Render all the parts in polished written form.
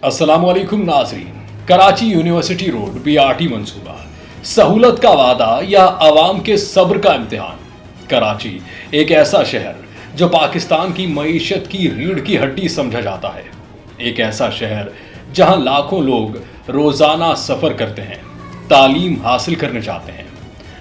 अस्सलाम वालेकुम नाजरीन। कराची यूनिवर्सिटी रोड BRT मंसूबा, सहूलत का वादा या आवाम के सब्र का इम्तिहान। कराची एक ऐसा शहर जो पाकिस्तान की मईशत की रीढ़ की हड्डी समझा जाता है। एक ऐसा शहर जहां लाखों लोग रोजाना सफर करते हैं, तालीम हासिल करने जाते हैं,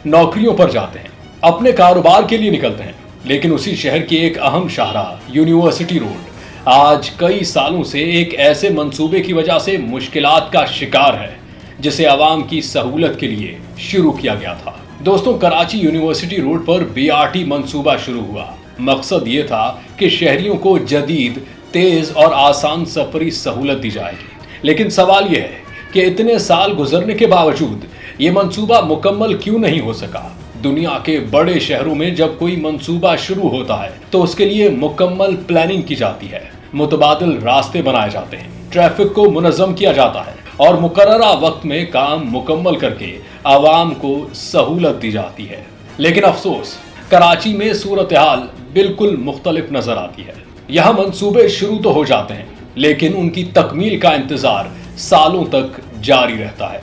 नौकरियों पर जाते हैं, अपने कारोबार के लिए निकलते हैं। लेकिन उसी शहर की एक अहम शाहराह यूनिवर्सिटी रोड आज कई सालों से एक ऐसे मंसूबे की वजह से मुश्किलात का शिकार है जिसे आवाम की सहूलत के लिए शुरू किया गया था। दोस्तों, कराची यूनिवर्सिटी रोड पर BRT मंसूबा शुरू हुआ। मकसद ये था कि शहरियों को जदीद, तेज और आसान सफरी सहूलत दी जाएगी। लेकिन सवाल यह है कि इतने साल गुजरने के बावजूद ये मंसूबा मुकम्मल क्यों नहीं हो सका। दुनिया के बड़े शहरों में जब कोई मंसूबा शुरू होता है तो उसके लिए मुकम्मल प्लानिंग की जाती है, मुतबादिल रास्ते बनाए जाते हैं, ट्रैफिक को मुनज़्ज़म किया जाता है और मुकर्ररा वक्त में काम मुकम्मल करके आवाम को सहूलत दी जाती है। लेकिन अफसोस, कराची में सूरत हाल बिल्कुल मुख्तलिफ नजर आती है। यहाँ मंसूबे शुरू तो हो जाते हैं लेकिन उनकी तकमील का इंतजार सालों तक जारी रहता है।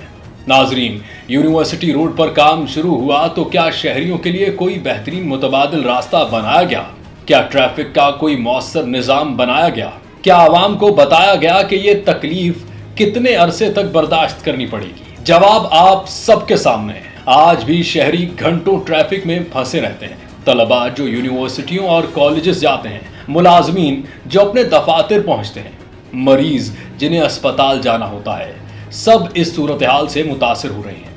नाजरीन, यूनिवर्सिटी रोड पर काम शुरू हुआ तो क्या शहरियों के लिए कोई बेहतरीन मुतबादिल रास्ता बनाया गया? क्या ट्रैफिक का कोई मौसर निज़ाम बनाया गया? क्या आवाम को बताया गया कि ये तकलीफ कितने अरसे तक बर्दाश्त करनी पड़ेगी? जवाब आप सबके सामने है। आज भी शहरी घंटों ट्रैफिक में फंसे रहते हैं। तलबा जो यूनिवर्सिटियों और कॉलेजेस जाते हैं, मुलाजमीन जो अपने दफातर पहुंचते हैं, मरीज जिन्हें अस्पताल जाना होता है, सब इस सूरत हाल से मुतासिर हो रहे हैं।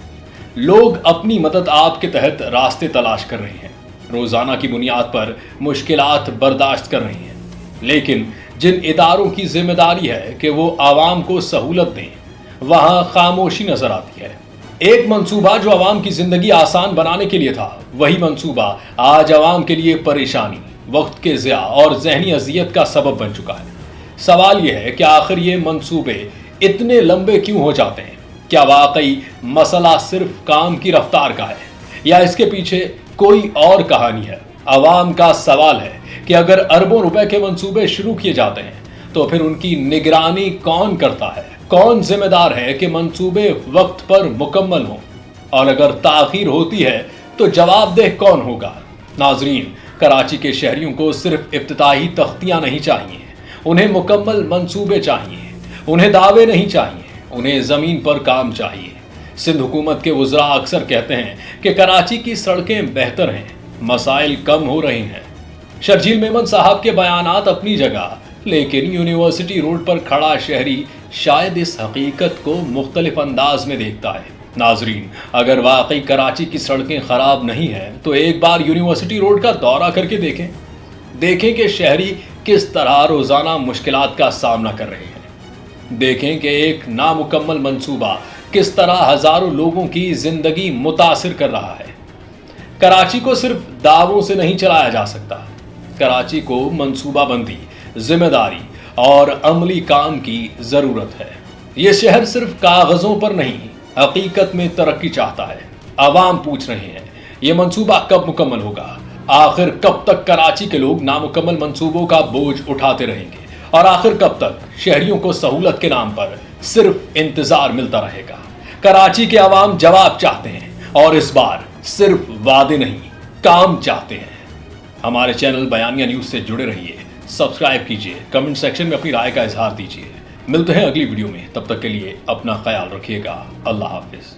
लोग अपनी मदद आपके तहत रास्ते तलाश कर रहे हैं, रोजाना की बुनियाद पर मुश्किलात बर्दाश्त कर रहे हैं। लेकिन जिन इदारों की जिम्मेदारी है कि वो आवाम को सहूलत दें, वहां खामोशी नजर आती है। एक मंसूबा जो आवाम की जिंदगी आसान बनाने के लिए था, वही मंसूबा आज आवाम के लिए परेशानी, वक्त के ज़िया और जहनी अजियत का सबब बन चुका है। सवाल यह है कि आखिर ये मंसूबे इतने लंबे क्यों हो जाते हैं? क्या वाकई मसला सिर्फ काम की रफ्तार का है या इसके पीछे कोई और कहानी है? आवाम का सवाल है कि अगर अरबों रुपए के मंसूबे शुरू किए जाते हैं तो फिर उनकी निगरानी कौन करता है? कौन जिम्मेदार है कि मंसूबे वक्त पर मुकम्मल हों? और अगर ताखीर होती है तो जवाबदेह कौन होगा? नाजरीन, कराची के शहरियों को सिर्फ इफ्तिताही तख्तियां नहीं चाहिए, उन्हें मुकम्मल मंसूबे चाहिए। उन्हें दावे नहीं चाहिए, उन्हें जमीन पर काम चाहिए। सिंध हुकूमत के वज़रा अक्सर कहते हैं कि कराची की सड़कें बेहतर हैं, मसाइल कम हो रहे हैं। शर्जील मेमन साहब के बयानात अपनी जगह, लेकिन यूनिवर्सिटी रोड पर खड़ा शहरी शायद इस हकीकत को मुख्तलिफ अंदाज में देखता है। नाजरीन, अगर वाकई कराची की सड़कें खराब नहीं है तो एक बार यूनिवर्सिटी रोड का दौरा करके देखें कि शहरी किस तरह रोजाना मुश्किलात का सामना कर रहे हैं। देखें कि एक नामुकम्मल मंसूबा किस तरह हजारों लोगों की जिंदगी मुतासिर कर रहा है। कराची को सिर्फ दावों से नहीं चलाया जा सकता। कराची को मंसूबाबंदी, जिम्मेदारी और अमली काम की जरूरत है। ये शहर सिर्फ कागजों पर नहीं, हकीकत में तरक्की चाहता है। आवाम पूछ रहे हैं, ये मंसूबा कब मुकम्मल होगा? आखिर कब तक कराची के लोग नामुकम्मल मंसूबों का बोझ उठाते रहेंगे? और आखिर कब तक शहरियों को सहूलत के नाम पर सिर्फ इंतजार मिलता रहेगा? कराची के आवाम जवाब चाहते हैं और इस बार सिर्फ वादे नहीं, काम चाहते हैं। हमारे चैनल बयानिया न्यूज से जुड़े रहिए, सब्सक्राइब कीजिए, कमेंट सेक्शन में अपनी राय का इजहार दीजिए। मिलते हैं अगली वीडियो में, तब तक के लिए अपना ख्याल रखिएगा। अल्लाह हाफिज।